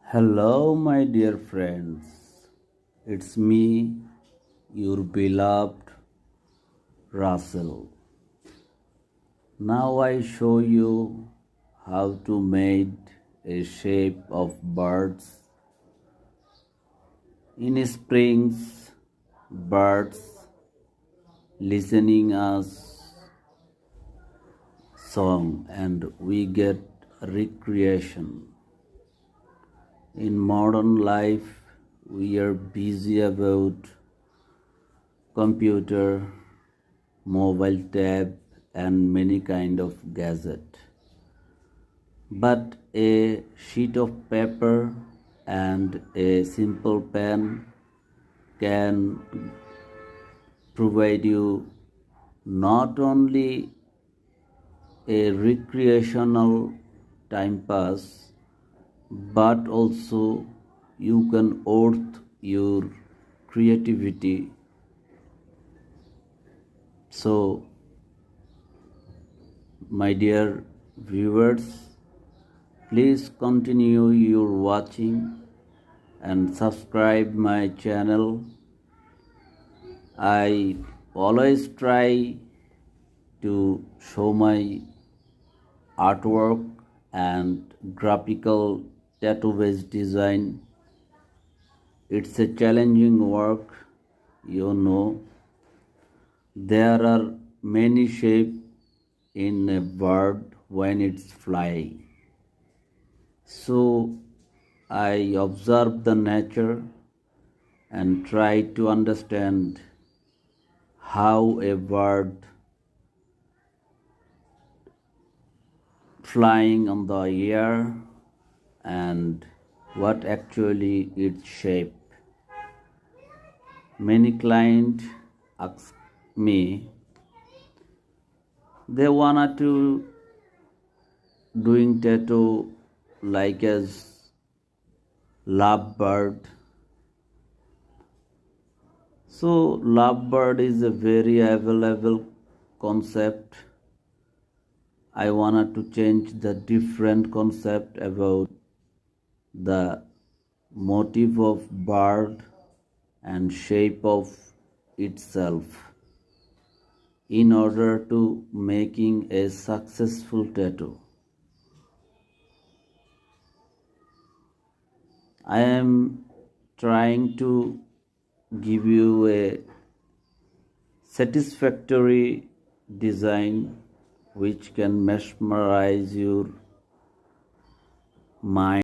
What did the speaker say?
Hello, my dear friends. It's me, your beloved Russell. Now I show you how to make a shape of birds. In springs, birds listening us song and we get recreation. In modern life, we are busy about computer, mobile tab, and many kind of gadget. But a sheet of paper and a simple pen can provide you not only a recreational time pass but also you can earth your creativity. So my dear viewers, please continue your watching and subscribe my channel. I always try to show my artwork and graphical tattoo based design. It's a challenging work, you know. There are many shapes in a bird when it's flying. So I observe the nature and try to understand how a bird flying on the air and what actually its shape. Many clients ask me they wanna to doing tattoo like as lovebird. So lovebird is a very available concept. I wanted to change the different concept about the motif of bird and shape of itself in order to making a successful tattoo. I am trying to give you a satisfactory design which can mesmerize your mind.